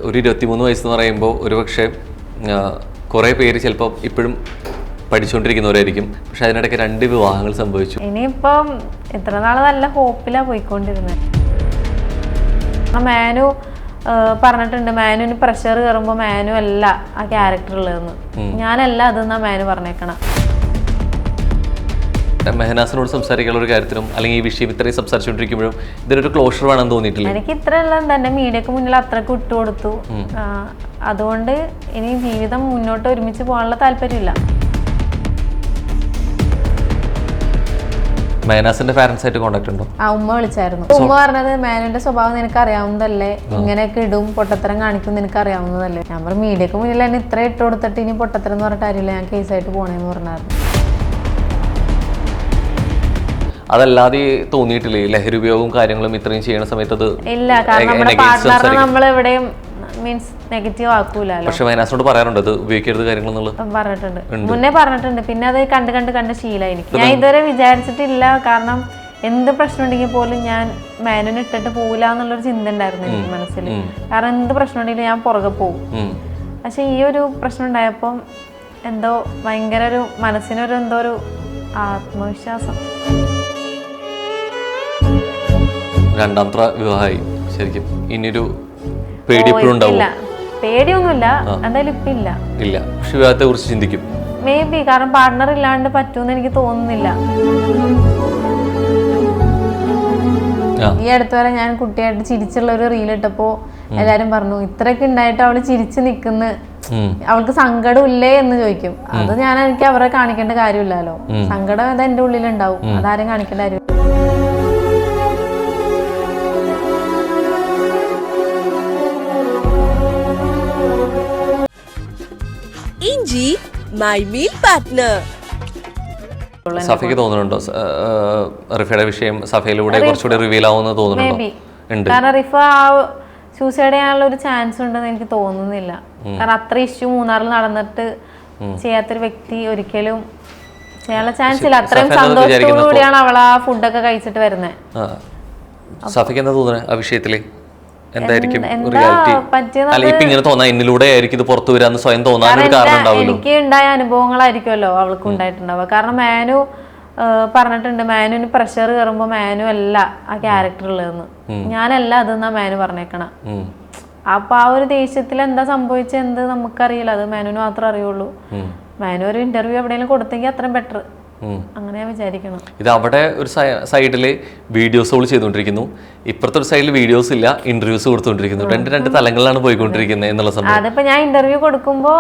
ഒരു 23 വയസ്സെന്ന് പറയുമ്പോൾ ഒരുപക്ഷെ കുറേ പേര് ചിലപ്പോൾ ഇപ്പോഴും പഠിച്ചുകൊണ്ടിരിക്കുന്നവരായിരിക്കും. പക്ഷെ അതിനിടയ്ക്ക് 2 വിവാഹങ്ങൾ സംഭവിച്ചു. ഇനിയിപ്പം എത്ര നാൾ നല്ല ഹോപ്പിലാണ് പോയിക്കൊണ്ടിരുന്നത്. മാനു പറഞ്ഞിട്ടുണ്ട്, മാനുവിന് പ്രഷർ കയറുമ്പോൾ മാനു അല്ല ആ ക്യാരക്ടറുള്ളതെന്ന്. ഞാനല്ല അതെന്നാ മാനു പറഞ്ഞേക്കണം. മെഹനാസിനോട് സംസാരിക്കാനുള്ള ഒരു കാര്യത്തിലും അല്ലെങ്കിൽ ഈ വിഷയം ഇത്രയും സംസാരിച്ചുകൊണ്ടിരിക്കുമ്പോഴും ഇതിനൊരു ക്ലോഷർ വേണമെന്ന് തോന്നിയിട്ടില്ല. എനിക്ക് ഇത്രയുള്ള തന്നെ മീഡിയക്ക് മുന്നിൽ അത്രക്ക് വിട്ടുകൊടുത്തു. അതുകൊണ്ട് ഇനി ജീവിതം മുന്നോട്ട് ഒരുമിച്ച് പോകാനുള്ള താല്പര്യമില്ല. മെഹനാസിന്റെ പാരന്റ്സ് ആയിട്ട് കോൺടാക്ട് ഉണ്ടോ? ഉമ്മ വിളിച്ചായിരുന്നു. ഉമ്മ പറഞ്ഞത് മാനുവിന്റെ സ്വഭാവം നിനക്ക് അറിയാവുന്നതല്ലേ, ഇങ്ങനെയൊക്കെ ഇടും, പൊട്ടത്തരം കാണിക്കും, നിനക്ക് അറിയാവുന്നതല്ലേ. ഞാൻ പറഞ്ഞു മീഡിയക്ക് മുന്നിൽ എന്നെ ഇത്ര ഇട്ട് കൊടുത്തിട്ട് ഇനി പൊട്ടത്തരം എന്ന് പറഞ്ഞിട്ട് കാര്യമില്ല, ഞാൻ കേസായിട്ട് പോണേന്ന് പറഞ്ഞായിരുന്നു. അതല്ലാതെ തോന്നിയിട്ടില്ലേ ലഹരി ഉപയോഗവും കാര്യങ്ങളും ഇത്രയും ചെയ്യണ സമയത്ത്? അത് ഇല്ല, കാരണം നമ്മുടെ പാർട്ട്ണറിനെ നമ്മൾ എവിടെയും മീൻസ് നെഗറ്റീവ് ആക്കൂലല്ലോ. പക്ഷെ മെഹനാസിനോട് പറയാറുണ്ട് അത് ഉപയോഗിക്കരുത് കാര്യങ്ങളെന്നുള്ളത്? പറഞ്ഞിട്ടുണ്ട്, മുന്നേ പറഞ്ഞിട്ടുണ്ട്. പിന്നെ അത് കണ്ട് ശീലമായി എനിക്ക്. ഞാൻ ഇതുവരെ വിചാരിച്ചിട്ടില്ല, കാരണം എന്ത് പ്രശ്നം ഉണ്ടെങ്കിൽ പോലും ഞാൻ മാനുവിനെ ഇട്ടിട്ട് പോകില്ല എന്നുള്ളൊരു ചിന്ത ഉണ്ടായിരുന്നു എനിക്ക് മനസ്സിൽ. കാരണം എന്ത് പ്രശ്നം ഉണ്ടെങ്കിലും ഞാൻ പുറകെ പോകും. പക്ഷെ ഈ ഒരു പ്രശ്നം ഉണ്ടായപ്പോൾ എന്തോ ഭയങ്കര ഒരു മനസ്സിനൊരു എന്തോ ഒരു ആത്മവിശ്വാസം. രണ്ടാമത്തെ വിവാഹമായി ശരിക്കും. ഇനിയൊരു പേടി എപ്പോഴും ഉണ്ടാവും? പേടിയൊന്നുമില്ല, എന്തായാലും ഇപ്പൊ ഇല്ല. പക്ഷെ വിവാഹത്തെ കുറിച്ച് ചിന്തിക്കും മേ ബി, കാരണം പാർട്ട്ണർ ഇല്ലാണ്ട് പറ്റൂന്ന് എനിക്ക് തോന്നുന്നില്ല. ഈ അടുത്ത് വരെ ഞാൻ കുട്ടിയായിട്ട് ചിരിച്ചുള്ള ഒരു റീൽ ഇട്ടപ്പോ എല്ലാരും പറഞ്ഞു ഇത്രയൊക്കെ ഉണ്ടായിട്ട് അവള് ചിരിച്ചു നിക്കുന്ന, അവൾക്ക് സങ്കടം ഇല്ലേ എന്ന് ചോദിക്കും. അത് എനിക്ക് അവരെ കാണിക്കേണ്ട കാര്യമില്ലല്ലോ. സങ്കടം അത് എന്റെ ഉള്ളിലുണ്ടാവും, അതാരും കാണിക്കേണ്ട കാര്യം. ഇഞ്ചി മൈ മീൽ പാർട്ട്ണർ. സഫയ്ക്ക് തോന്നുന്നുണ്ടോ റിഫയുടെ വിഷയം സഫയിലൂടെ കുറച്ചുകൂടി റിവീൽ ആവുമെന്ന് തോന്നുന്നുണ്ടോ? കാരണം റിഫ സൂസൈഡ് ചെയ്യാനുള്ള ഒരു ചാൻസ് ഉണ്ടെന്ന് എനിക്ക് തോന്നുന്നില്ല. കാരണം അത്ര ഇഷ്യൂ മൂന്നാറിൽ നടന്നിട്ട് ചെയ്യാത്തൊരു വ്യക്തി ഒരിക്കലും ചെയ്യാനുള്ള ചാൻസ് ഇല്ല. അത്രയും സന്തോഷത്തോടു കൂടിയാണ് അവൾ ആ ഫുഡൊക്കെ കഴിച്ചിട്ട് വരുന്നത്. സഫയ്ക്ക് എന്താ തോന്നുന്നത് ആ വിഷയത്തില്? എന്തായിരിക്കും ഇങ്ങനെ തോന്നാൻ എന്നിലൂടെ ആയിരിക്കും ഇത് പുറത്തു വരാന്ന് സ്വയം തോന്നാനൊരു കാരണം ഉണ്ടാവുമല്ലോ. എനിക്ക് ഉണ്ടായ അനുഭവങ്ങളായിരിക്കുമല്ലോ അവൾക്ക് ഉണ്ടായിട്ടുണ്ടാവുക. കാരണം മാനു പറഞ്ഞിട്ടുണ്ട്, മാനുവിന് പ്രഷർ കയറുമ്പോൾ മാനു അല്ല ആ ക്യാരക്ടറുള്ളതെന്ന്. ഞാനല്ല അതെന്നാ മാനു പറഞ്ഞേക്കണം. അപ്പൊ ആ ഒരു ദേഷ്യത്തിൽ എന്താ സംഭവിച്ചത് എന്ത് നമുക്കറിയില്ല, അത് മാനുവിന് മാത്രമേ അറിയുള്ളൂ. മാനു ഒരു ഇന്റർവ്യൂ എവിടെയെങ്കിലും കൊടുത്തെങ്കിൽ അത്രയും ബെറ്റർ, അങ്ങനെ വിചാരിക്കണം. ഇത് അവിടെ ഒരു സൈഡില് വീഡിയോസുകൾ ചെയ്തുകൊണ്ടിരിക്കുന്നു, ഇപ്പുറത്തെ ഒരു സൈഡിൽ വീഡിയോസ് ഇല്ല, ഇന്റർവ്യൂസ് കൊടുത്തുകൊണ്ടിരിക്കുന്നു. രണ്ട് തലങ്ങളിലാണ് പോയിക്കൊണ്ടിരിക്കുന്നത് എന്നുള്ള സംഭവം. അതിപ്പോ ഞാൻ ഇന്റർവ്യൂ കൊടുക്കുമ്പോ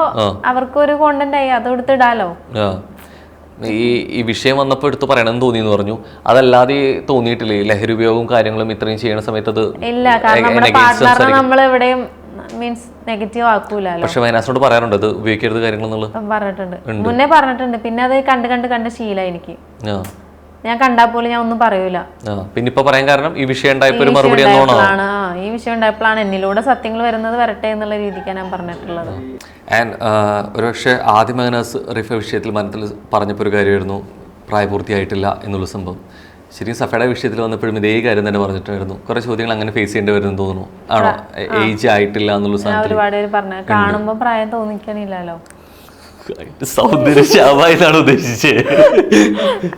അവർക്ക് ഒരു കോണ്ടന്റ് ആയി അത് കൊടുത്തിടാലോ. ഈ വിഷയം വന്നപ്പോൾ എടുത്ത് പറയണമെന്ന് തോന്നിയെന്ന് പറഞ്ഞു. അതല്ലാതെ തോന്നിയിട്ടില്ലേ ലഹരി ഉപയോഗവും കാര്യങ്ങളും ഇത്രയും ചെയ്യണ സമയത്ത്? അത് ഇല്ല, കാരണം നമ്മുടെ പാർട്ട്ണറിനെ നമ്മൾ എവിടെയും മീൻസ് നെഗറ്റീവ് ആക്കൂലല്ലോ. പക്ഷെ മെഹനാസിനോട് പറയാറുണ്ട് അത് ഉപയോഗിക്കരുത് കാര്യങ്ങളെന്നുള്ളത്? പറഞ്ഞിട്ടുണ്ട്, മുന്നേ പറഞ്ഞിട്ടുണ്ട്. പിന്നെ അത് കണ്ട് ശീലമായി എനിക്ക്. ഞാൻ കണ്ടാ പോലും ഞാൻ ഒന്നും പറയൂല. പിന്നെ ഇപ്പൊ പറയാൻ കാരണം ഈ വിഷയം ഉണ്ടായപ്പോൾ ഒരു മറുപടി ഈ വിഷയം ഉണ്ടായപ്പോഴാണ് എന്നിലൂടെ സത്യങ്ങൾ വരുന്നത് വരട്ടെ എന്നുള്ള രീതിക്കാണ് ഞാൻ പറഞ്ഞിട്ടുള്ളത്. ആൻഡ് ഒരുപക്ഷെ ആദ്യം മെഹനാസ് റിഫ വിഷയത്തിൽ മനസ്സിൽ പറഞ്ഞപ്പോൾ ഒരു കാര്യമായിരുന്നു പ്രായപൂർത്തിയായിട്ടില്ല എന്നുള്ള സംഭവം. ശരിക്കും സഫയുടെ വിഷയത്തിൽ വന്നപ്പോഴും ഇതേ കാര്യം തന്നെ പറഞ്ഞിട്ടായിരുന്നു. കുറെ ചോദ്യങ്ങൾ അങ്ങനെ ഫേസ് ചെയ്യേണ്ടി വരുമെന്ന് തോന്നുന്നു. ആണോ? ഏജ് ആയിട്ടില്ല എന്നുള്ള സാധനം ഒരുപാട് പേര് പറഞ്ഞു. കാണുമ്പോ പ്രായം തോന്നിക്കണില്ലല്ലോ. സൗന്ദര്യശാപായിട്ടാണ് ഉദ്ദേശിച്ചത്?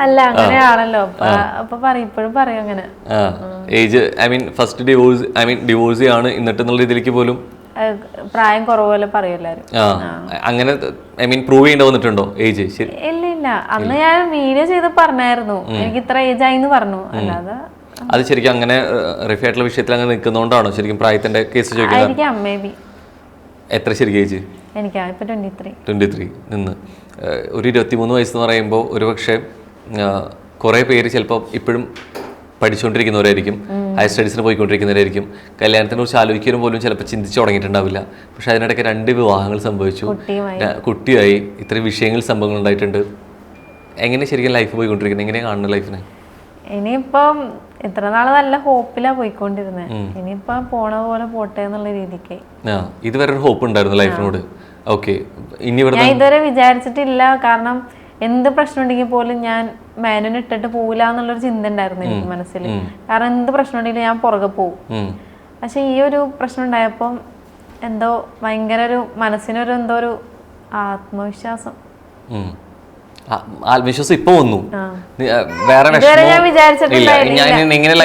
അല്ല, അങ്ങനെയാണല്ലോ. അപ്പൊ ഇപ്പോഴും പറയും അങ്ങനെ. ഏജ് ഫസ്റ്റ് ഡിവോഴ്സ് ആണ് എന്നിട്ടെന്നുള്ള രീതിയിലേക്ക് പോലും പ്രായം കുറവുപോലെ പറയും എല്ലാരും. അങ്ങനെ പ്രൂവ് ചെയ്യേണ്ടി വന്നിട്ടുണ്ടോ ഏജ്? ഇല്ല, അന്ന് ഞാൻ വീഡിയോ ചെയ്ത് പറഞ്ഞായിരുന്നു എനിക്ക് ഇത്ര ഏജ് ആയിന്ന് പറഞ്ഞു. അല്ലാതെ അത് ശരിക്കും അങ്ങനെ റിഫയായിട്ടുള്ള വിഷയത്തിൽ അങ്ങനെ നിൽക്കുന്നതുകൊണ്ടാണോ ശരിക്കും പ്രായത്തിന്റെ കേസ് ചോദിക്കുന്നത്? എത്ര ശരിക്കും ഏജ്? എനിക്ക് ഇപ്പൊ 23 നിന്ന് ഒരു 23 വയസ്സെന്ന് പറയുമ്പോൾ ഒരുപക്ഷെ കുറേ പേര് ചിലപ്പോൾ ഇപ്പോഴും പഠിച്ചുകൊണ്ടിരിക്കുന്നവരായിരിക്കും, ഹയർ സ്റ്റഡീസിന് പോയിക്കൊണ്ടിരിക്കുന്നവരായിരിക്കും, കല്യാണത്തിനെ കുറിച്ച് ആലോചിക്കാനും പോലും ചിലപ്പോൾ ചിന്തിച്ചു തുടങ്ങിയിട്ടുണ്ടാവില്ല. പക്ഷെ അതിനിടയ്ക്ക് 2 വിവാഹങ്ങൾ സംഭവിച്ചു, കുട്ടിയായി, ഇത്രയും വിഷയങ്ങൾ സംഭവങ്ങൾ ഉണ്ടായിട്ടുണ്ട്. എങ്ങനെ ശരിക്കും ലൈഫ് പോയിക്കൊണ്ടിരിക്കുന്നത്? എങ്ങനെയാണ് കാണുന്നത് ലൈഫിനെ? ഇനിയിപ്പം ഇത്ര നാള് നല്ല ഹോപ്പിലാ പോയിക്കൊണ്ടിരുന്നത്. ഇനിയിപ്പം പോണ പോലെ പോട്ടെ എന്നുള്ള രീതിക്ക്. ഇതുവരെ ഒരു ഹോപ്പ് ഉണ്ടായിരുന്നു ലൈഫിനോട്? ഓക്കെ, ഞാൻ ഇതുവരെ വിചാരിച്ചിട്ടില്ല, കാരണം എന്ത് പ്രശ്നം ഉണ്ടെങ്കിൽ പോലും ഞാൻ മാനുവിനെ ഇട്ടിട്ട് പോകില്ല എന്നുള്ളൊരു ചിന്ത ഉണ്ടായിരുന്നു എനിക്ക് മനസ്സിൽ. കാരണം എന്ത് പ്രശ്നം ഉണ്ടെങ്കിലും ഞാൻ പുറകെ പോകും. പക്ഷെ ഈ ഒരു പ്രശ്നം ഉണ്ടായപ്പോൾ എന്തോ ഭയങ്കര ഒരു മനസ്സിനൊരു എന്തോ ഒരു ആത്മവിശ്വാസം. ആത്മവിശ്വാസം ഇപ്പൊ വന്നു. വേറെ ഞാൻ വിചാരിച്ചിട്ടില്ല,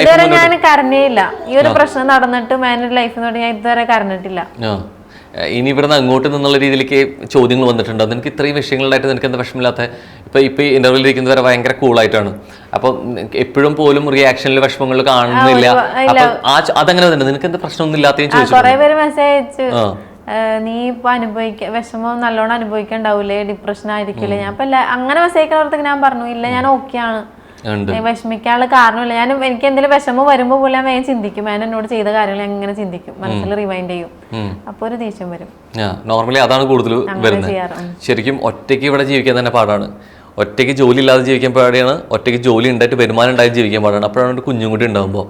ഇതുവരെ ഞാൻ കരഞ്ഞേയില്ല. ഈ ഒരു പ്രശ്നം നടന്നിട്ട് മാനൊരു ലൈഫ് എന്ന് പറഞ്ഞാൽ ഞാൻ ഇതുവരെ കരഞ്ഞിട്ടില്ല. ഇനി ഇവിടുന്ന് അങ്ങോട്ട് നിന്നുള്ള രീതിയിലേക്ക് ചോദ്യങ്ങൾ വന്നിട്ടുണ്ട്. നിനക്ക് ഇത്രയും വിഷയങ്ങളിലായിട്ട് നിനക്ക് എന്താ വിഷമില്ലാത്ത? ഇപ്പൊ ഈ ഇന്റർവ്യൂവിൽ ഇരിക്കുന്നവരെ ഭയങ്കര കൂളായിട്ടാണ്. അപ്പൊ എപ്പോഴും പോലും റിയാക്ഷനിൽ വിഷമങ്ങൾ കാണുന്നില്ല. അപ്പൊ അതങ്ങനെ തന്നെ നിനക്ക് എന്താ പ്രശ്നമൊന്നും ഇല്ലാത്തയും ചോദിച്ചു. കുറെ പേര് മെസ്സേജ് അയച്ചു, നീ ഇപ്പൊ വിഷമം നല്ലോണം അനുഭവിക്കണ്ടാവൂലേ, ഡിപ്രഷൻ ആയിരിക്കില്ലേ? ഞാൻ ഇപ്പൊ അങ്ങനെ മെസ്സേജ് അയക്കുന്നവർക്ക് ഞാൻ പറഞ്ഞു, ഇല്ല ഞാൻ ഓക്കെയാണ്, വിഷമിക്കാനുള്ള കാരണമില്ല. എനിക്ക് എന്തെങ്കിലും വിഷമം വരുമ്പോ പോലെ ഞാൻ വേഗം ചിന്തിക്കും, ഞാൻ എന്നോട് ചെയ്ത കാര്യങ്ങൾ എങ്ങനെ ചിന്തിക്കും, മനസ്സിൽ റിമൈൻഡ് ചെയ്യും. അപ്പൊ ഒരു ദേഷ്യം വരും. നോർമലി അതാണ് കൂടുതൽ വരുന്നത്. ശരിക്കും ഒറ്റയ്ക്ക് ഇവിടെ ജീവിക്കാൻ തന്നെ പാടാണ്. ഒറ്റയ്ക്ക് ജോലി ഇല്ലാതെ ജീവിക്കാൻ പാടിയാണ്, ഒറ്റയ്ക്ക് ജോലി ഉണ്ടായിട്ട് വരുമാനം ഉണ്ടായിട്ട് ജീവിക്കാൻ പാടാണ്. അപ്പോഴാണ് ഒരു കുഞ്ഞും കൂടി ഉണ്ടാകുമ്പോ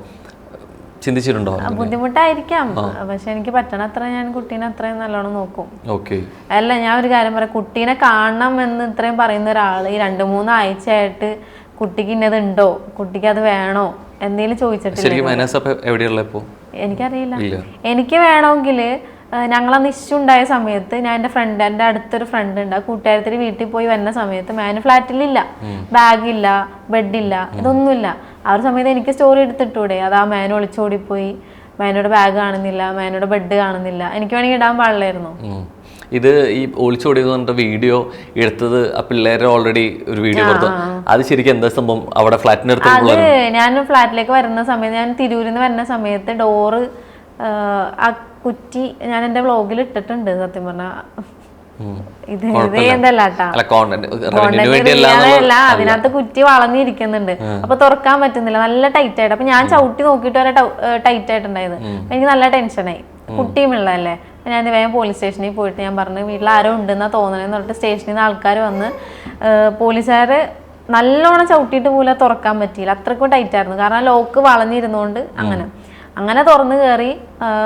ചിന്തിച്ചിട്ടുണ്ടോ? ബുദ്ധിമുട്ടായിരിക്കാം, പക്ഷെ എനിക്ക് പറ്റണത്ര ഞാൻ കുട്ടീനെ അത്രയും നല്ലോണം നോക്കും. ഓക്കെ. അല്ല, ഞാൻ ഒരു കാര്യം പറയാം, കുട്ടീനെ കാണണം എന്ന് ഇത്രയും പറയുന്ന ഒരാള് ഈ 2-3 ആഴ്ചയായിട്ട് കുട്ടിക്ക് ഇന്നത് ഉണ്ടോ, കുട്ടിക്ക് അത് വേണോ എന്തെങ്കിലും ചോദിച്ചിട്ടില്ല. എനിക്കറിയില്ല. എനിക്ക് വേണമെങ്കിൽ ഞങ്ങളന്ന് ഇഷ്യൂ ഉണ്ടായ സമയത്ത് ഞാൻ എൻ്റെ അടുത്തൊരു ഫ്രണ്ട് ഉണ്ട്, ആ കൂട്ടുകാരത്തിൽ വീട്ടിൽ പോയി വരുന്ന സമയത്ത് മാന് ഫ്ലാറ്റിലില്ല, ബാഗില്ല, ബെഡില്ല, ഇതൊന്നുമില്ല. ആ ഒരു സമയത്ത് എനിക്ക് സ്റ്റോറി എടുത്തിട്ടൂടെ, അത് ആ മാൻ ഒളിച്ചോടിപ്പോയി, മാനോട് ബാഗ് കാണുന്നില്ല, മാനോട് ബെഡ് കാണുന്നില്ല, എനിക്ക് വേണമെങ്കിൽ ഇടാൻ പാടില്ലായിരുന്നു. ഇത് ഈ ഒളിച്ചോടിയെന്ന് പറഞ്ഞിട്ട് വീഡിയോ എടുത്തത് ആ പിള്ളേരെ ഓൾറെഡി ഒരു വീഡിയോ കൊടുത്തു. അത് ശരിക്കും എന്താ സംഭവം? അവിടെ ഫ്ലാറ്റിനടുത്ത് ഞാൻ ഫ്ലാറ്റിലേക്ക് വരുന്ന സമയത്ത്, ഞാൻ തിരൂരിൽ നിന്ന് വരുന്ന സമയത്ത് ഡോറ് ആ കുറ്റി ഞാൻ എന്റെ വ്ളോഗിൽ ഇട്ടിട്ടുണ്ട്. സത്യം പറഞ്ഞ അതിനകത്ത് കുറ്റി വളഞ്ഞിരിക്കുന്നുണ്ട്, അപ്പൊ തുറക്കാൻ പറ്റുന്നില്ല, നല്ല ടൈറ്റ് ആയിട്ട്. അപ്പൊ ഞാൻ ചവിട്ടി നോക്കിയിട്ട് വരെ ടൈറ്റ് ആയിട്ടുണ്ടായത്. എനിക്ക് നല്ല ടെൻഷനായി, കുട്ടിയും ഉള്ളതല്ലേ. ഞാൻ വേഗം പോലീസ് സ്റ്റേഷനിൽ പോയിട്ട് ഞാൻ പറഞ്ഞു, വീട്ടിൽ ആരോ ഉണ്ടെന്നാ തോന്നണെന്ന് പറഞ്ഞിട്ട് സ്റ്റേഷനിൽ നിന്ന് ആൾക്കാർ വന്ന്, പോലീസുകാർ നല്ലോണം ചവിട്ടിയിട്ട് പോലും തുറക്കാൻ പറ്റിയില്ല, അത്രക്കും ടൈറ്റ് ആയിരുന്നു. കാരണം ലോക്ക് വളഞ്ഞിരുന്നോണ്ട് അങ്ങനെ തുറന്ന് കയറി.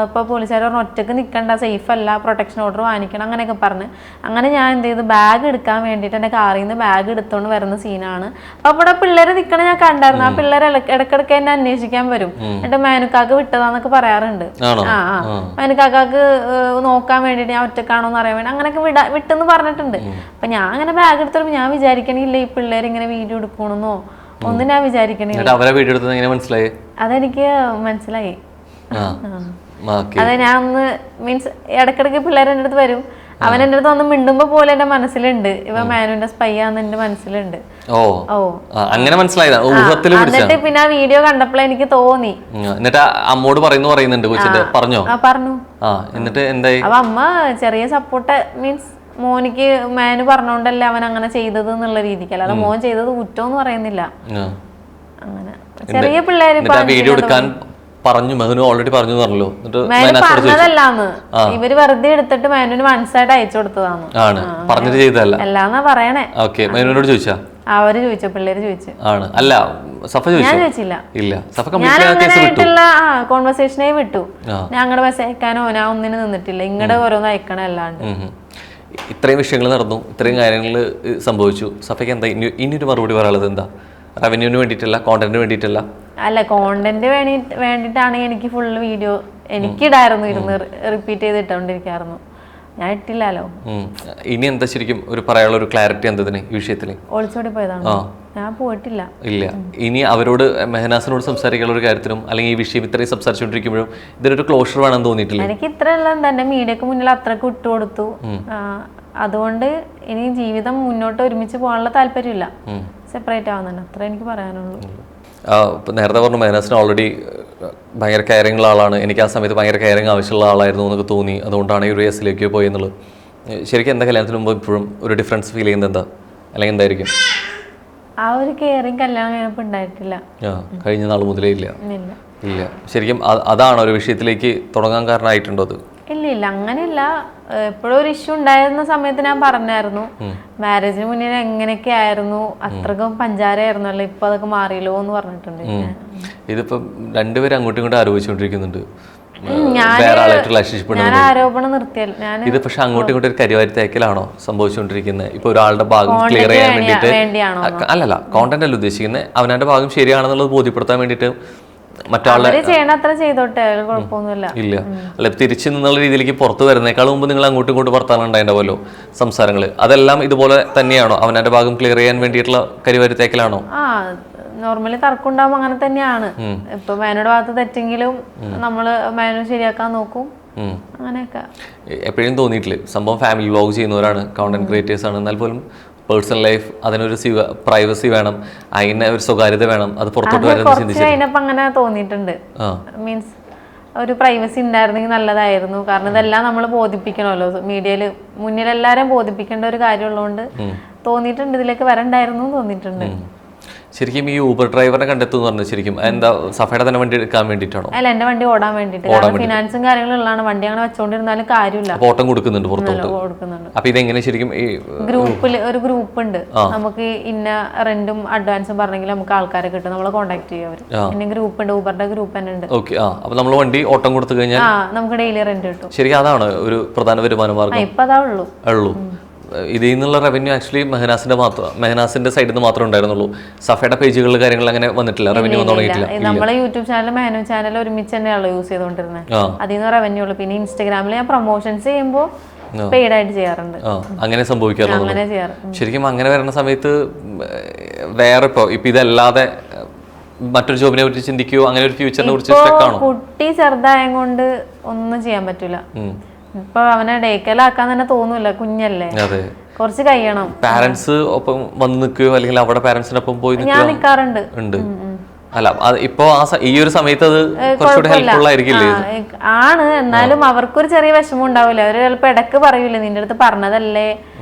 ഇപ്പോൾ പോലീസുകാർ പറഞ്ഞു ഒറ്റക്ക് നിൽക്കണ്ട, സേഫ് അല്ല, പ്രൊട്ടക്ഷൻ ഓർഡർ വാങ്ങിക്കണം, അങ്ങനെയൊക്കെ പറഞ്ഞ്. അങ്ങനെ ഞാൻ എന്ത് ചെയ്തു, ബാഗ് എടുക്കാൻ വേണ്ടിയിട്ട് എൻ്റെ കാറിൽ നിന്ന് ബാഗ് എടുത്തുകൊണ്ട് വരുന്ന സീനാണ്. അപ്പോൾ അവിടെ പിള്ളേർ നിൽക്കണം ഞാൻ കണ്ടായിരുന്നു. ആ പിള്ളേർ ഇടയ്ക്കിടയ്ക്ക് എന്നെ അന്വേഷിക്കാൻ വരും, എന്നിട്ട് മേനുക്കാക്ക് വിട്ടതാന്നൊക്കെ പറയാറുണ്ട്. മേനുക്കാക്ക് നോക്കാൻ വേണ്ടിയിട്ട് ഞാൻ ഒറ്റക്കാണോ എന്ന് അറിയാൻ വേണ്ടി അങ്ങനെയൊക്കെ വിട്ടെന്ന് പറഞ്ഞിട്ടുണ്ട്. അപ്പം ഞാൻ അങ്ങനെ ബാഗ് എടുത്തപ്പോൾ ഞാൻ വിചാരിക്കണില്ല ഈ പിള്ളേർ ഇങ്ങനെ വീഡിയോ എടുക്കണമെന്നോ ഒന്നും ഞാൻ വിചാരിക്കണില്ല. അതെനിക്ക് മനസ്സിലായി. അതെ, ഞാൻ ഒന്ന് മീൻസ് ഇടക്കിടക്ക് പിള്ളേർ എൻ്റെ അടുത്ത് വരും, അവൻ എൻ്റെ അടുത്ത് ഒന്ന് മിണ്ടുമ്പോ പോലെ എന്റെ മനസ്സിലുണ്ട് ഇവ മാനുവിന്റെ സ്പൈ ആന്ന് എന്റെ മനസ്സിലുണ്ട്. എന്നിട്ട് പിന്നെ ആ വീഡിയോ കണ്ടപ്പോൾ എനിക്ക് തോന്നി. എന്നിട്ട് അമ്മോട് പറയുന്നുണ്ട് പറഞ്ഞു. എന്നിട്ട് എന്തായി? അപ്പൊ അമ്മ ചെറിയ സപ്പോർട്ട് മീൻസ് മോനിക്ക് മാനു പറഞ്ഞോണ്ടല്ലേ അവൻ അങ്ങനെ ചെയ്തത് എന്നുള്ള രീതിക്കല്ല, അത് മോൻ ചെയ്തത് കുറ്റം പറയുന്നില്ല. അങ്ങനെ ചെറിയ പിള്ളേര് പറഞ്ഞതല്ലാന്ന്, ഇവര് വെറുതെ എടുത്തിട്ട് മാനുവിന് മനസ്സായിട്ട് അയച്ചു കൊടുത്തതാണ്, അല്ലാന്നാ പറയണേ. അവര് ചോദിച്ചോ, പിള്ളേര് ചോദിച്ചു. ഞാൻ ചോദിച്ചില്ല, ഞാൻ അങ്ങനെയായിട്ടുള്ള കോൺവെർസേഷനെ വിട്ടു. ഞങ്ങളുടെ മെസ്സേജ് അയക്കാനോ ഞാൻ ഒന്നിനും നിന്നിട്ടില്ല, ഇങ്ങടെ ഓരോന്ന് അയക്കണം അല്ലാണ്ട്. ഇത്രയും വിഷയങ്ങൾ നടന്നു, ഇത്രയും കാര്യങ്ങൾ സംഭവിച്ചു. സഫയ്ക്ക് എന്താ ഇനിയൊരു മറുപടി പറയാനുള്ളത്? എന്താ, റവന്യൂവിന് വേണ്ടിയിട്ടല്ല, കോണ്ടന്റിന് വേണ്ടിയിട്ടല്ല? അല്ല, കോണ്ടന്റ് വേണ്ടിയിട്ടാണെങ്കിൽ എനിക്ക് ഫുള്ള് വീഡിയോ എനിക്കിടായിരുന്നു, ഇരുന്ന് റിപ്പീറ്റ് ചെയ്ത് ഇട്ടോണ്ടിരിക്കായിരുന്നു. ഞാൻ ഇട്ടില്ലല്ലോ. ഇനി എന്താ ശരിക്കും ഒരു പറയാനുള്ള ഒരു ക്ലാരിറ്റി എന്തതിന് ഈ വിഷയത്തിൽ? ഒളിച്ചോടി പോയതാണ്, ഞാൻ പോയിട്ടില്ല. ഇല്ല, ഇനി അവരോട് മെഹനാസിനോട് സംസാരിക്കാനുള്ള ഒരു കാര്യത്തിനും അല്ലെങ്കിൽ ഈ വിഷയം ഇത്രയും സംസാരിച്ചുകൊണ്ടിരിക്കുമ്പോഴും ഇതിനൊരു ക്ലോഷർ വേണമെന്ന് തോന്നിയിട്ടില്ല? എനിക്ക് ഇത്രയുള്ള തന്നെ മീഡിയക്ക് മുന്നിൽ അത്രക്ക് വിട്ടുകൊടുത്തു. അതുകൊണ്ട് ഇനി ജീവിതം മുന്നോട്ട് ഒരുമിച്ച് പോകാനുള്ള താല്പര്യമില്ല, സെപ്പറേറ്റ് ആവുന്നുണ്ട്, അത്ര എനിക്ക് പറയാനുള്ളൂ. നേരത്തെ പറഞ്ഞു മെഹനാസിന് ഓൾറെഡി ഭയങ്കര കെയറിംഗ് ഉള്ള ആളാണ്, എനിക്ക് ആ സമയത്ത് ഭയങ്കര കെയറിംഗ് ആവശ്യമുള്ള ആളായിരുന്നു എന്നൊക്കെ തോന്നി, അതുകൊണ്ടാണ് ഈ റിയസിലേക്ക് പോയി എന്നുള്ളത്. ശരിക്കും എന്താ കല്യാണത്തിന് മുമ്പ് ഇപ്പോഴും ഒരു ഡിഫറൻസ് ഫീൽ ചെയ്യുന്നത് എന്താ, അല്ലെങ്കിൽ എന്തായിരിക്കും? ആ ഒരു കെയറിംഗ് കല്യാണം കഴിഞ്ഞപ്പോൾ ഉണ്ടായിട്ടില്ല, കഴിഞ്ഞ നാൾ മുതലേ ഇല്ല. ഇല്ല, ശരിക്കും അതാണ് ഒരു വിഷയത്തിലേക്ക് തുടങ്ങാൻ കാരണമായിട്ടുണ്ടോ അത്? ഇല്ല, അങ്ങനെയില്ല. എപ്പോഴും ഒരു ഇഷ്യൂ ഉണ്ടായിരുന്ന സമയത്ത് ഞാൻ പറഞ്ഞായിരുന്നു, മാരേജിന് മുന്നേ എങ്ങനെയൊക്കെ ആയിരുന്നു, അത്രക്കും പഞ്ചാരയായിരുന്നല്ലോ, ഇപ്പൊ അതൊക്കെ മാറിയല്ലോ എന്ന് പറഞ്ഞിട്ടുണ്ട്. ഇതിപ്പോ രണ്ടുപേരും അങ്ങോട്ടും ഇങ്ങോട്ടും ആരോപിച്ചുകൊണ്ടിരിക്കുന്നുണ്ട്, ഞാൻ ആരോപണം നിർത്തിയാൽ ഇത് പക്ഷെ അങ്ങോട്ടും ഇങ്ങോട്ടും ഒരു കരിവാരി തേക്കലാണോ സംഭവിച്ചുകൊണ്ടിരിക്കുന്നത്? ഇപ്പൊ ഒരാളുടെ ഭാഗം ക്ലിയർ ചെയ്യാൻ വേണ്ടിയിട്ട്, അല്ലല്ല കോണ്ടന്റ് അല്ല ഉദ്ദേശിക്കുന്നത്, അവനവന്റെ ഭാഗം ശരിയാണെന്നുള്ളത് ബോധ്യപ്പെടുത്താൻ വേണ്ടിയിട്ട് മറ്റാളെ ചെയ്യണ അത്ര ചെയ്തോട്ടെ, കുഴപ്പമൊന്നുമില്ല. ഇല്ല. അല്ല, തിരിച്ചു നിന്നുള്ള രീതിയിലേക്ക് പുറത്ത് വരുന്നേക്കാൾ മുമ്പ് നിങ്ങൾ അങ്ങോട്ടും ഇങ്ങോട്ടും വർത്താനം ഉണ്ടായിട്ടുണ്ടാവല്ലോ, സംസാരങ്ങൾ. അതെല്ലാം ഇതുപോലെ തന്നെയാണോ? അവനവന്റെ ഭാഗം ക്ലിയർ ചെയ്യാൻ വേണ്ടിയിട്ടുള്ള കരിവരുത്തേക്കലാണോ? നോർമലി തർക്കം ഉണ്ടാവുമ്പോ അങ്ങനെ തന്നെയാണ്. ഇപ്പൊ മേനോട് ഭാഗത്ത് തെറ്റെങ്കിലും നമ്മള് മേനോ ശരിയാക്കാൻ നോക്കും. അങ്ങനെയൊക്കെ എപ്പോഴും തോന്നിയിട്ടില്ലേ, സംഭവം ഫാമിലി വ്ലോഗ് ചെയ്യുന്നവരാണ്, കണ്ടന്റ് ക്രിയേറ്റേഴ്സ് ആണ്, എന്നാൽ പോലും പേഴ്സണൽ ലൈഫ് അതിനൊരു പ്രൈവസി വേണം, അതിന് ഒരു സ്വകാര്യത വേണം, അത് പുറത്തോട്ട് കഴിഞ്ഞപ്പോ അങ്ങനെ തോന്നിയിട്ടുണ്ട്. മീൻസ് ഒരു പ്രൈവസി ഉണ്ടായിരുന്നെങ്കിൽ നല്ലതായിരുന്നു. കാരണം ഇതെല്ലാം നമ്മൾ ബോധിപ്പിക്കണമല്ലോ, മീഡിയയില് മുന്നിൽ എല്ലാരും ബോധിപ്പിക്കേണ്ട ഒരു കാര്യമുള്ളതുകൊണ്ട് തോന്നിയിട്ടുണ്ട് ഇതിലേക്ക് വരണ്ടായിരുന്നു തോന്നിയിട്ടുണ്ട്. ശരിക്കും ഈ ഊബർ ഡ്രൈവറിനെ കണ്ടെത്തുന്നു പറഞ്ഞത് ശരിക്കും എന്താ, സഫയുടെ തന്നെ വണ്ടി എടുക്കാൻ വേണ്ടിയിട്ടാണോ? അല്ല, എന്റെ വണ്ടി ഓടാൻ വേണ്ടിട്ട്. കാരണം ഫിനാൻസും കാര്യങ്ങളും ഉള്ളതാണ്. വണ്ടി അങ്ങനെ വെച്ചോണ്ടിരുന്നാലും കാര്യമില്ല. ഓട്ടം കൊടുക്കുന്നുണ്ട് പുറത്തോട്ട്. അപ്പൊ ഇതെങ്ങനെ ശരിക്കും ഈ ഗ്രൂപ്പില് ഒരു ഗ്രൂപ്പ് ഉണ്ട്, നമുക്ക് ഇന്ന റെന്റും അഡ്വാൻസും പറഞ്ഞെങ്കിൽ നമുക്ക് ആൾക്കാരെ കിട്ടും, നമ്മളെ കോൺടാക്ട് ചെയ്യും അവര്. പിന്നെ ഗ്രൂപ്പ് ഉണ്ട്, ഊബറിന്റെ ഗ്രൂപ്പ് തന്നെ ഉണ്ട്. ഓക്കെ. അപ്പൊ നമ്മൾ വണ്ടി ഓട്ടം കൊടുത്തു കഴിഞ്ഞാൽ നമുക്ക് ഡെയിലി റെന്റ് കിട്ടും. ശരിക്കും അതാണ് ഒരു പ്രധാന വരുമാന മാർഗം. ഇപ്പൊ അതാ ഉള്ളൂ. ഇതിൽ നിന്നുള്ള റവന്യൂ ആക്ച്വലി മെഹനാസിന്റെ സൈഡിൽ നിന്ന് മാത്രമേ ഉണ്ടായിരുന്നുള്ളൂ. സഫയുടെ പേജുകളിൽ കാര്യങ്ങൾ അങ്ങനെ വന്നിട്ടില്ല, റവന്യൂ തുടങ്ങിയിട്ടില്ല. നമ്മളെ യൂട്യൂബ് ചാനൽ മെഹനു ചാനൽ ഒരുമിച്ച് തന്നെയാണല്ലോ യൂസ് ചെയ്തോണ്ടിരുന്നത്. അതിൽ നിന്ന് റവന്യൂ ഉള്ളു. പിന്നെ ഇൻസ്റ്റാഗ്രാമിൽ ഞാൻ പ്രൊമോഷൻസ് ചെയ്യുമ്പോൾ പെയ്ഡ് ആയിട്ട് ചെയ്യാറുണ്ട്. അങ്ങനെ സംഭവിക്കാറുണ്ട്. ശരിക്കും അങ്ങനെ വരുന്ന സമയത്ത് വേറെ ഇപ്പൊ ഇതല്ലാതെ മറ്റൊരു ജോബിനെ കുറിച്ച് ചിന്തിക്കുകയോ അങ്ങനെ ഒരു ഫ്യൂച്ചറിനെ കുറിച്ച് സ്റ്റക്കാണോ? കുട്ടി ചെറുതായ കൊണ്ട് ഒന്നും ചെയ്യാൻ പറ്റൂല. ഇപ്പൊ അവനെ ഡേക്കലാക്കാൻ തന്നെ തോന്നൂല, കുഞ്ഞല്ലേ, കുറച്ച് കഴിയണം. പാരന്റ്സ് ഒപ്പം വന്ന് നിൽക്കുകയോ അല്ലെങ്കിൽ അവിടെ പാരന്റ്സിനൊപ്പം പോയി ഞാൻ നിൽക്കാറുണ്ട്. അല്ല, ഇപ്പൊ ഈ ഒരു സമയത്ത് അത് കുറച്ചുകൂടി ഹെൽപ്ഫുൾ ആയിരിക്കില്ലേ? ആണ്. എന്നാലും അവർക്കൊരു ചെറിയ വിഷമം ഉണ്ടാവില്ല. അവര് ചിലപ്പോ ഇടക്ക് പറയൂലേ, നിന്റെ അടുത്ത് പറഞ്ഞതല്ലേ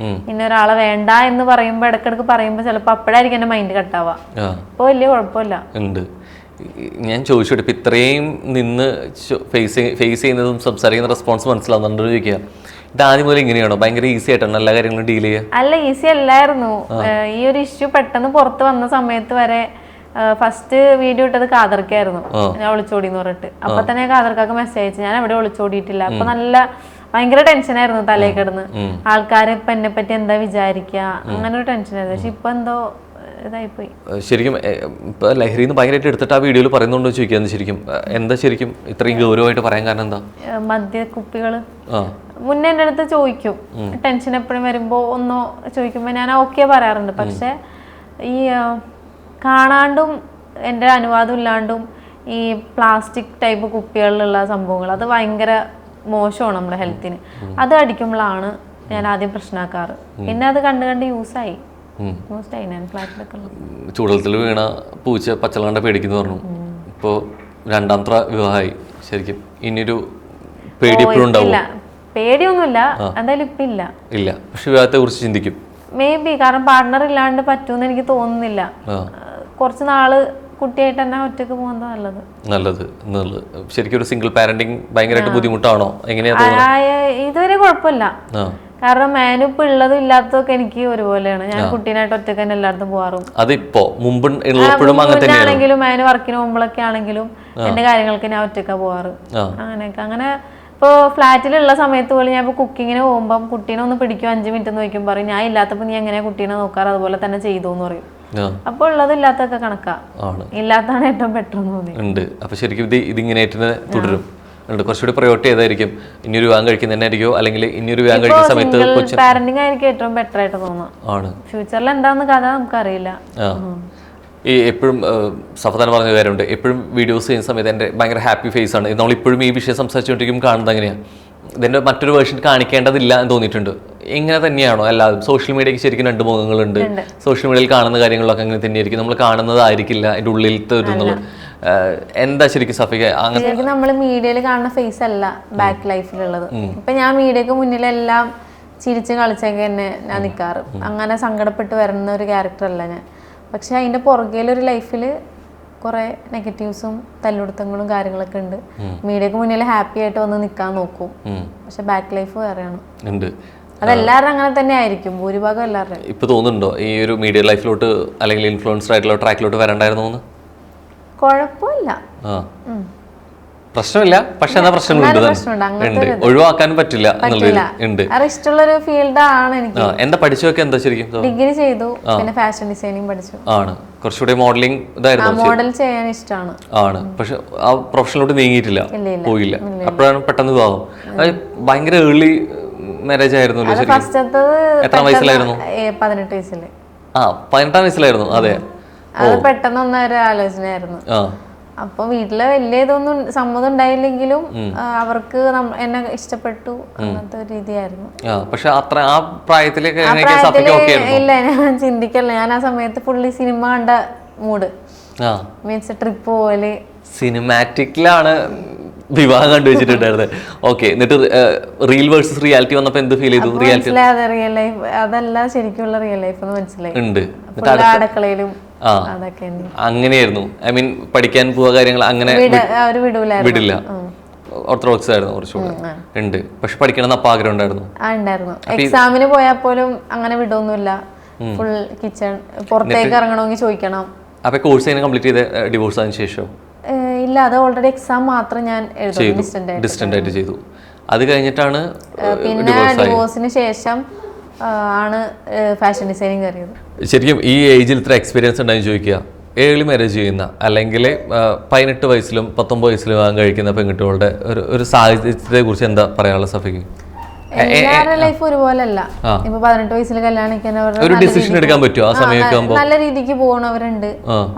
ഇന്ന ഒരാളെ വേണ്ട എന്ന് പറയുമ്പോ ഇടക്കിടക്ക് പറയുമ്പോ ചിലപ്പോ അപ്പോഴായിരിക്കും എന്റെ മൈൻഡ് കട്ടാവാ. ഇപ്പൊ വലിയ കുഴപ്പമില്ല. ഞാൻ ചോദിച്ചോട്ടെ, ഇപ്പൊ ഇത്രയും നിന്ന് ഫേസ് ചെയ്യുന്നതും സംസാരിക്കുന്ന റെസ്പോൺസ് മനസ്സിലാവുന്നുണ്ടോ ചോദിക്കുക. ഇത് ആദ്യം മുതൽ ഇങ്ങനെയാണോ? ഭയങ്കര ഈസി ആയിട്ടാണ് എല്ലാ കാര്യങ്ങളും ഡീൽ ചെയ്യുക? അല്ല, ഈസി അല്ലായിരുന്നു. ഈ ഒരു ഇഷ്യൂ പെട്ടെന്ന് പുറത്ത് വന്ന സമയത്ത് വരെ ഫസ്റ്റ് വീഡിയോ ഇട്ടത് കാതർക്കായിരുന്നു, ഞാൻ ഒളിച്ചോടിന്ന് പറഞ്ഞിട്ട്. അപ്പൊ തന്നെ കാതർക്കാക്ക് മെസ്സേജ് അയച്ചു, ഞാൻ എവിടെ ഒളിച്ചോടിയിട്ടില്ല. അപ്പൊ ഭയങ്കര ടെൻഷനായിരുന്നു, തലയിൽ കിടന്ന്. ആൾക്കാർ ഇപ്പൊ എന്നെ പറ്റി എന്താ വിചാരിക്കുക, അങ്ങനെ ഒരു ടെൻഷനായിരുന്നു. പക്ഷെ ഇപ്പൊ എന്തോ ഇതായിപ്പോയി. ശരിക്കും ഇപ്പൊ ലഹരിന്ന് ഭയങ്കരമായിട്ട് എടുത്തിട്ട് ആ വീഡിയോയിൽ പറയുന്നുണ്ടോ ചോദിക്കാന്ന്. ശരിക്കും എന്താ ശരിക്കും ഇത്രയും ഗൗരവമായിട്ട് പറയാൻ കാരണം എന്താ? മദ്യക്കുപ്പികള് മുന്നേ എൻ്റെ അടുത്ത് ചോദിക്കും, ടെൻഷൻ എപ്പോഴും വരുമ്പോ ഒന്നോ ചോദിക്കുമ്പോ ഞാൻ ഓക്കെ പറയാറുണ്ട്. പക്ഷെ ഈ കാണാണ്ടും എൻ്റെ അനുവാദം ഇല്ലാണ്ടും ഈ പ്ലാസ്റ്റിക് ടൈപ്പ് കുപ്പികളിലുള്ള സംഭവങ്ങൾ അത് ഭയങ്കര മോശമാണ് നമ്മുടെ ഹെൽത്തിന്. അത് അടിക്കുമ്പോഴാണ് ഞാൻ ആദ്യം പ്രശ്നമാക്കാറ്. പിന്നെ അത് കണ്ട് യൂസായി. ചൂടത്തിൽ വീണ പൂച്ച പച്ചളകണ്ട പേടിക്കുന്നു പറഞ്ഞു. ഇപ്പോ രണ്ടാമത്തെ വിവാഹമായി. ശരിക്കും ഇനിയൊരു പേടി എപ്പോഴും ഉണ്ടാവും? പേടിയൊന്നുമില്ല, എന്തായാലും ഇപ്പൊ ഇല്ല. പക്ഷെ വിവാഹത്തെ കുറിച്ച് ചിന്തിക്കും മേ ബി. കാരണം പാർട്ണർ ഇല്ലാണ്ട് പറ്റൂന്ന് എനിക്ക് തോന്നുന്നില്ല. കുറച്ച് നാള് കുട്ടിയായിട്ട് തന്നെ ഒറ്റക്ക് പോകുന്നത് നല്ലത്. ശരിക്കും ഒരു സിംഗിൾ പാരന്റിങ് ഭയങ്കരമായിട്ട് ബുദ്ധിമുട്ടാണോ? എങ്ങനെയാ? ഇതുവരെ കുഴപ്പമില്ല. കാരണം മേനിപ്പ് ഉള്ളതും ഇല്ലാത്തതൊക്കെ എനിക്ക് ഒരുപോലെയാണ്. ഞാൻ കുട്ടീനായിട്ട് ഒറ്റക്ക് തന്നെ എല്ലായിടത്തും പോകാറും. ആണെങ്കിലും മേന് വർക്കിന് പോകുമ്പോഴൊക്കെ ആണെങ്കിലും എന്റെ കാര്യങ്ങൾക്ക് ഞാൻ ഒറ്റക്കാ പോവാറ്. അങ്ങനെയൊക്കെ. അങ്ങനെ ഇപ്പൊ ഫ്ലാറ്റിലുള്ള സമയത്ത് പോലും ഞാൻ ഇപ്പൊ കുക്കിങ്ങിന് പോകുമ്പോൾ കുട്ടീനെ ഒന്ന് പിടിക്കും 5 മിനിറ്റ് നോക്കിയും പറയും, ഞാൻ ഇല്ലാത്തപ്പോ നീ എങ്ങനെയാ കുട്ടീനെ നോക്കാറ്, അതുപോലെ തന്നെ ചെയ്തു എന്ന് പറയും. അപ്പൊ ഉള്ളത് ഇല്ലാത്തൊക്കെ കണക്കാ. ഇല്ലാത്താണ് ഏറ്റവും പെട്ടെന്ന് തോന്നി. അപ്പൊ ശരിക്കും ഇതിങ്ങനെ തുടരും. കുറച്ചുകൂടി പ്രയോറിറ്റി ഏതായിരിക്കും? ഇനിയൊരു വിവാഹം കഴിക്കുന്ന തന്നെ ആയിരിക്കും, അല്ലെങ്കിൽ ഇനിയൊരു വിവാഹം കഴിക്കുന്ന സമയത്ത് പാരന്റിംഗ് ആയിരിക്കും ഏറ്റവും ബെറ്റർ ആയിട്ട് തോന്നുന്നു. ഫ്യൂച്ചറിൽ എന്താന്ന് കഥ നമുക്കറിയില്ല. ഈ എപ്പോഴും സഫദാൻ പറഞ്ഞ കാര്യമുണ്ട്, എപ്പോഴും വീഡിയോസ് ചെയ്യുന്ന സമയത്ത് എൻ്റെ ഭയങ്കര ഹാപ്പി ഫേസ് ആണ്. നമ്മളിപ്പോഴും ഈ വിഷയം സംസാരിച്ചുകൊണ്ടിരിക്കും കാണുന്നത് അങ്ങനെയാണ്. ഇതിൻ്റെ മറ്റൊരു വേർഷൻ കാണിക്കേണ്ടതില്ല എന്ന് തോന്നിയിട്ടുണ്ട്. ഇങ്ങനെ തന്നെയാണോ എല്ലാവരും? സോഷ്യൽ മീഡിയയ്ക്ക് ശരിക്കും 2 മുഖങ്ങളുണ്ട്. സോഷ്യൽ മീഡിയയിൽ കാണുന്ന കാര്യങ്ങളൊക്കെ അങ്ങനെ തന്നെയായിരിക്കും, നമ്മൾ കാണുന്നതായിരിക്കില്ല അതിൻ്റെ ഉള്ളിലത്തെ ഒരു എന്താ ശരിക്കും സഫിക? ശരിക്കും നമ്മൾ മീഡിയയിൽ കാണുന്ന ഫേസ് അല്ല ബാക്ക് ലൈഫിലുള്ളത്. ഇപ്പൊ ഞാൻ മീഡിയക്ക് മുന്നിലെല്ലാം ചിരിച്ച് കളിച്ചൊക്കെ തന്നെ ഞാൻ നിൽക്കാറ്. അങ്ങനെ സങ്കടപ്പെട്ട് വരുന്ന ഒരു ക്യാരക്ടർ അല്ല ഞാൻ. പക്ഷെ അതിന്റെ പുറകിലൊരു ലൈഫില് കുറെ നെഗറ്റീവ്സും തല്ലുടുത്തങ്ങളും കാര്യങ്ങളൊക്കെ ഉണ്ട്. മീഡിയക്ക് മുന്നിൽ ഹാപ്പി ആയിട്ട് വന്ന് നിൽക്കാൻ നോക്കും, പക്ഷെ ബാക്ക് ലൈഫ് വേറെയാണ്. അതെല്ലാവരും അങ്ങനെ തന്നെ ആയിരിക്കും, ഭൂരിഭാഗം എല്ലാവരും. ഇപ്പൊ തോന്നുന്നുണ്ടോ ഈ ഒരു മീഡിയ ലൈഫിലോട്ട് അല്ലെങ്കിൽ ഇൻഫ്ലുവൻസർ ആയിട്ടുള്ള ട്രാക്കിലോട്ട് വരണ്ടായിരുന്നു? കുഴപ്പമില്ല. പ്രശ്നമില്ല, പക്ഷെ എന്നാ പ്രശ്നങ്ങളുണ്ട് ഉണ്ട്, ഒഴിവാക്കാനും പറ്റില്ല എന്നുള്ളത് ഉണ്ട്. ഇഷ്ടമുള്ളൊരു ഫീൽഡാണ് എനിക്ക്. എന്താ പഠിച്ചൊക്കെ എന്താ ശരിക്കും? ഡിഗ്രി ചെയ്തു, പിന്നെ ഫാഷൻ ഡിസൈനിങ് പഠിച്ചു. ആണ്, കുറച്ചുകൂടി മോഡലിംഗ് ഇതായിരുന്നു, മോഡൽ ചെയ്യാൻ ഇഷ്ടമാണ്. ആണ്, പക്ഷെ ആ പ്രൊഫഷനിലോട്ട് നീങ്ങിയിട്ടില്ല, പോയില്ല. അപ്പോഴാണ് പെട്ടെന്ന് വിവാഹം. ഭയങ്കര ഏർലി മാരേജ് ആയിരുന്നു. എത്ര വയസ്സിലായിരുന്നു? 18 വയസ്സിൽ. 18 വയസ്സിലായിരുന്നു. അതെ, അത് പെട്ടെന്ന് ഒരു ആലോചനയായിരുന്നു. അപ്പൊ വീട്ടില് വലിയ ഇതൊന്നും സമ്മതം ഉണ്ടായില്ലെങ്കിലും അവർക്ക് എന്നെ ഇഷ്ടപ്പെട്ടു, അങ്ങനത്തെ ഒരു രീതിയായിരുന്നു. പക്ഷെ അത്ര ആ പ്രായത്തിലേക്ക് ഇല്ല, ഞാൻ ചിന്തിക്കല്ല. ഞാൻ ആ സമയത്ത് ഫുള്ളി സിനിമ കണ്ട മൂഡ്, മീൻസ് ട്രിപ്പ് പോലെ സിനിമാറ്റിക്കിലാണ് വിവാഹം കണ്ടുവച്ചിട്ടുണ്ടായിരുന്നത്. ഓക്കെ, എന്നിട്ട് റിയൽ വേഴ്സസ് റിയാലിറ്റി വന്നപ്പോ എന്ത് ഫീൽ ചെയ്തു? റിയാലിറ്റി റിയൽ ലൈഫ് അതല്ല ശരിക്കുള്ള റിയൽ ലൈഫ് എന്ന് മനസ്സിലായി. ഉണ്ട്, അടുക്കളയിലും അങ്ങനെയായിരുന്നു. ഐ മീൻ പഠിക്കാൻ പോവുക കാര്യങ്ങൾ അങ്ങനെ വിടില്ല. ഓർത്തഡോക്സ് ആയിരുന്നു കുറച്ചുകൂടെ. ഉണ്ട്, പക്ഷെ പഠിക്കണം അപ്പൊ ആഗ്രഹം ഉണ്ടായിരുന്നു. എക്സാമിന് പോയാൽ പോലും അങ്ങനെ വിടൊന്നുമില്ല. ഫുൾ കിച്ചൺ, പുറത്തേക്ക് ഇറങ്ങണമെങ്കിൽ ചോദിക്കണം. അപ്പൊ കോഴ്സ് കംപ്ലീറ്റ് ചെയ്ത് ഡിവോഴ്സ് ആയതിനു ശേഷം? ഇല്ല, അത് ഓൾറെഡി എക്സാം മാത്രം ഞാൻ ഡിസ്റ്റന്റ് ആയിട്ട് ചെയ്തു. അത് കഴിഞ്ഞിട്ടാണ് പിന്നെ ഡിവോഴ്സിന് ശേഷം ആണ് ഫാഷൻ ഡിസൈനിങ് കയറിയത്. ശരിക്കും ഈ ഏജിൽ ഇത്ര എക്സ്പീരിയൻസ് ഉണ്ടായി ചോദിക്കുക, ഏർലി മാരേജ് ചെയ്യുന്ന അല്ലെങ്കിൽ 18 വയസ്സിലും 19 വയസ്സിലും വിവാഹം കഴിക്കുന്ന പെൺകുട്ടികളുടെ ഒരു സാഹചര്യത്തെ കുറിച്ച് എന്താ പറയാനുള്ള സഫയ്ക്ക്? എല്ലാവരുടെ ലൈഫ് ഒരുപോലല്ല. ഇപ്പൊ 18 വയസ്സിൽ കല്യാണം ഒരു ഡിസിഷൻ എടുക്കാൻ പറ്റുമോ ആ സമയത്ത്? നല്ല രീതിക്ക് പോകുന്നവരുണ്ട്,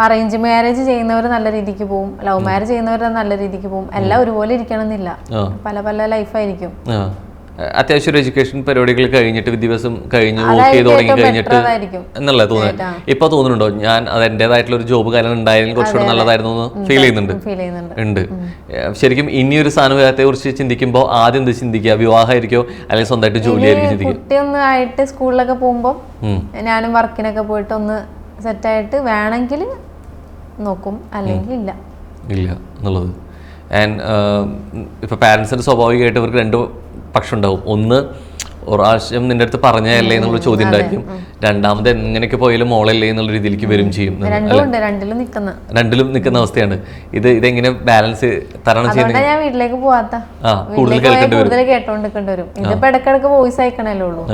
അറേഞ്ച് മാരേജ് ചെയ്യുന്നവർ നല്ല രീതിക്ക് പോകും, ലവ് മാരേജ് ചെയ്യുന്നവർ നല്ല രീതിക്ക് പോകും. എല്ലാം ഒരുപോലെ ഇരിക്കണം എന്നില്ല, പല പല ലൈഫായിരിക്കും. അത്യാവശ്യം ഒരു എഡ്യൂക്കേഷൻ പരിപാടികൾ കഴിഞ്ഞിട്ട് വിദ്യാഭ്യാസം കഴിഞ്ഞ് വർക്ക് ചെയ്ത് തുടങ്ങി കഴിഞ്ഞിട്ട് എന്നല്ല തോന്നുന്നത്. ഇപ്പൊ തോന്നുന്നുണ്ടോ ഞാൻ അത് എന്റേതായിട്ടുള്ള ഒരു ജോബ് കാര്യം ഉണ്ടായാലും കുറച്ചുകൂടെ നല്ലതായിരുന്നു എന്ന് ഫീൽ ചെയ്യുന്നുണ്ട്? ഉണ്ട്. ശരിക്കും ഇനിയൊരു സ്ഥാനത്തെ കുറിച്ച് ചിന്തിക്കുമ്പോൾ ആദ്യം എന്ത് ചിന്തിക്കുക? വിവാഹമായിരിക്കോ അല്ലെങ്കിൽ സ്വന്തമായിട്ട് ജോലി ആയിരിക്കും ചിന്തിക്കുക? കുട്ടിയൊന്നും ആയിട്ട് സ്കൂളിലൊക്കെ പോകുമ്പോൾ ഞാനും വർക്കിനൊക്കെ പോയിട്ട് ഒന്ന് സെറ്റായിട്ട് വേണമെങ്കിൽ നോക്കും, അല്ലെങ്കിൽ ഇല്ല എന്നുള്ളത്. ആൻഡ് ഇപ്പൊ പാരന്റ്സിന്റെ സ്വാഭാവികമായിട്ട് ഇവർക്ക് രണ്ട് പക്ഷം ഉണ്ടാവും. ഒന്ന്, ഒരാവശ്യം നിന്റെ അടുത്ത് പറഞ്ഞല്ലേ എന്നുള്ള ചോദ്യം ഉണ്ടായിരിക്കും. രണ്ടാമത് എങ്ങനെയൊക്കെ പോയാലും മോളല്ലേ എന്നുള്ള രീതിയിലേക്ക് വരും ചെയ്യും. രണ്ടിലും നിൽക്കുന്ന അവസ്ഥയാണ്. ഇതെങ്ങനെ ബാലൻസ് തരണം ചെയ്യുന്നത്? ഞാൻ വീട്ടിലേക്ക് പോവാത്ത, കൂടുതൽ കേട്ടോണ്ടിരിക്കേണ്ടി വരും. ഇതിപ്പോ ഇടക്കിടക്ക് വോയിസ് അയക്കണല്ലേ ഉള്ളൂ.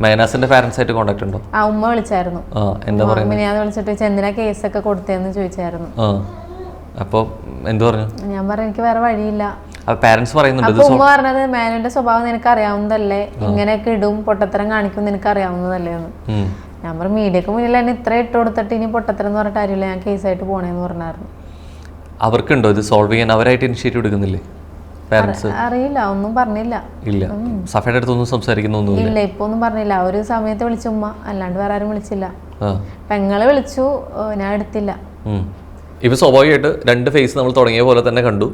മൈനാസിന്റെ പാരന്റ്സ് ആയിട്ട് കോണ്ടാക്ട് ഉണ്ടോ? ഉമ്മ വിളിച്ചായിരുന്നു. എന്താ പറയുക? ഞാൻ വിളിച്ചിട്ട് എന്തിനാ കേസൊക്കെ കൊടുത്തേന്ന് ചോദിച്ചായിരുന്നു. അപ്പൊ എന്ത് പറഞ്ഞു? ഞാൻ പറഞ്ഞു എനിക്ക് വേറെ വഴിയില്ല. പാരന്റ്സ് പറയുന്നുണ്ട്. ഉമ്മ പറഞ്ഞത് മാനുവിന്റെ സ്വഭാവം നിനക്ക് അറിയാവുന്നതല്ലേ, ഇങ്ങനെയൊക്കെ ഇടും, പൊട്ടത്തരം കാണിക്കും, നിനക്ക് അറിയാവുന്നതല്ലേ എന്ന്. ഞാൻ പറഞ്ഞു മീഡിയക്ക് മുന്നിൽ എന്നെ ഇത്ര ഇട്ട് കൊടുത്തിട്ട് ഇനി പൊട്ടത്തരം എന്ന് പറഞ്ഞിട്ട് കാര്യമില്ല, ഞാൻ കേസായിട്ട് പോണേന്ന് പറഞ്ഞായിരുന്നു. അവർക്കുണ്ടോ ഇത് സോൾവ് ചെയ്യാൻ? അവരായിട്ട് ഇനിഷ്യേറ്റീവ് എടുക്കുന്നില്ലേ പാരന്റ്സ്? അറിയില്ല, ഒന്നും പറഞ്ഞില്ല. ഇല്ല, സഫയുടെ അടുത്തൊന്നും സംസാരിക്കുന്നൊന്നും ഇല്ല, ഇപ്പൊ ഒന്നും പറഞ്ഞില്ല. ഒരു സമയത്ത് വിളിച്ച ഉമ്മ, അല്ലാണ്ട് വേറെ ആരും വിളിച്ചില്ല. പെങ്ങള് വിളിച്ചു, ഞാൻ എടുത്തില്ല. ഇപ്പൊ സ്വാഭാവികമായിട്ട് രണ്ട് ഫേസ് നമ്മൾ തുടങ്ങിയ പോലെ തന്നെ കണ്ടു,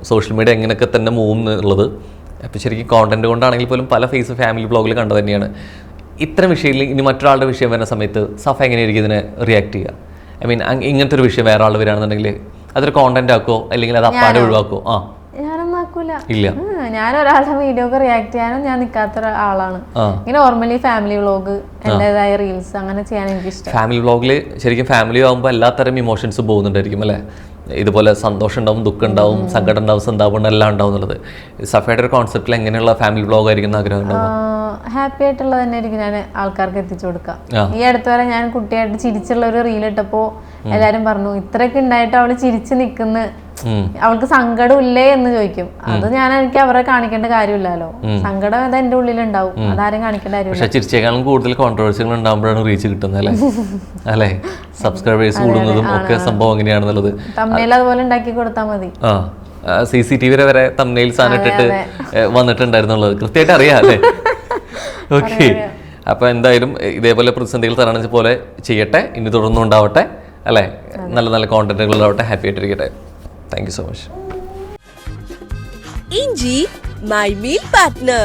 സോഷ്യൽ മീഡിയ എങ്ങനെയൊക്കെ തന്നെ മൂവും എന്നുള്ളത്. അപ്പോൾ ശരിക്കും കോണ്ടന്റ് കൊണ്ടാണെങ്കിൽ പോലും പല ഫേസ് ഫാമിലി ബ്ലോഗിൽ കണ്ടത് തന്നെയാണ്. ഇത്തരം വിഷയത്തിൽ ഇനി മറ്റൊരാളുടെ വിഷയം വരുന്ന സമയത്ത് സഫ എങ്ങനെയായിരിക്കും ഇതിനെ റിയാക്ട് ചെയ്യുക? ഐ മീൻ ഇങ്ങനത്തെ ഒരു വിഷയം വേറെ ആൾ വരികയാണെന്നുണ്ടെങ്കിൽ അതൊരു കോണ്ടന്റ് ആക്കുമോ അല്ലെങ്കിൽ അത് അപ്പാടെ ഒഴിവാക്കുമോ? ഞാനൊന്നും ആക്കൂല. ഇല്ല, ഞാൻ ഒരാളുടെ വീഡിയോക്ക് റിയാക്ട് ചെയ്യാനും ഞാൻ നിൽക്കാത്ത ആളാണ്. ഇങ്ങനെ നോർമലി ഫാമിലി വ്ളോഗ്, എന്റേതായ റീൽസ് അങ്ങനെ ചെയ്യാൻ എനിക്ക് ഇഷ്ടം. ഫാമിലി വ്ളോഗിൽ ശരിക്കും ഫാമിലി ആകുമ്പോൾ എല്ലാത്തരം ഇമോഷൻസ് പോകുന്നുണ്ടായിരിക്കും അല്ലേ? ഇതുപോലെ സന്തോഷം ഉണ്ടാവും, ദുഃഖം ഉണ്ടാവും, സങ്കടം ഉണ്ടാവും, സന്താപം എല്ലാം ഉണ്ടാവും എന്നുള്ളത്. സഫയുടെ ഒരു കോൺസെപ്റ്റിൽ എങ്ങനെയുള്ള ഫാമിലി വ്ളോഗ് ആയിരിക്കും ആഗ്രഹം ഉണ്ടാവും? ഹാപ്പി ആയിട്ടുള്ളത് തന്നെ ആയിരിക്കും ഞാൻ ആൾക്കാർക്ക് എത്തിച്ചു കൊടുക്കാം. ഈ അടുത്ത് വരെ ഞാൻ കുട്ടിയായിട്ട് ചിരിച്ചുള്ള ഒരു റീൽ ഇട്ടപ്പോ എല്ലാരും പറഞ്ഞു ഇത്രയൊക്കെ ഉണ്ടായിട്ട് അവള് ചിരിച്ചു നിക്കുന്ന, അവൾക്ക് സങ്കടം ഇല്ലേ എന്ന് ചോദിക്കും. അത് എനിക്ക് അവരെ കാണിക്കേണ്ട കാര്യമില്ലല്ലോ. സങ്കടം അത് എന്റെ ഉള്ളിലുണ്ടാവും, അതാരും കാണിക്കേണ്ട കാര്യമില്ല. പക്ഷെ ചിരിച്ചേക്കാളും കൂടുതൽ കോൺട്രവേഴ്സികൾ ഉണ്ടാകുമ്പോഴാണ് റീച്ച് കിട്ടുന്നത് അല്ലേ? സബ്സ്ക്രൈബേഴ്സ് കൂടുന്നതും ഒക്കെ സംഭവം അങ്ങനെയാണെന്നുള്ളത്. തമ്മിൽ അതുപോലെ ഉണ്ടാക്കി കൊടുത്താൽ മതി. CCTV വരെ തമ്മിൽ സാധനം ഇട്ടിട്ട് വന്നിട്ടുണ്ടായിരുന്നുള്ളത് കൃത്യമായിട്ട് അറിയാം അല്ലേ? ഓക്കെ, അപ്പൊ എന്തായാലും ഇതേപോലെ പ്രതിസന്ധികൾ തരണം പോലെ ചെയ്യട്ടെ, ഇനി തുടർന്നും ഉണ്ടാവട്ടെ അല്ലേ? നല്ല നല്ല കോണ്ടന്റുകൾ ഉണ്ടാവട്ടെ, happy ആയിട്ടിരിക്കട്ടെ. Thank you so much. Inji, my meal partner.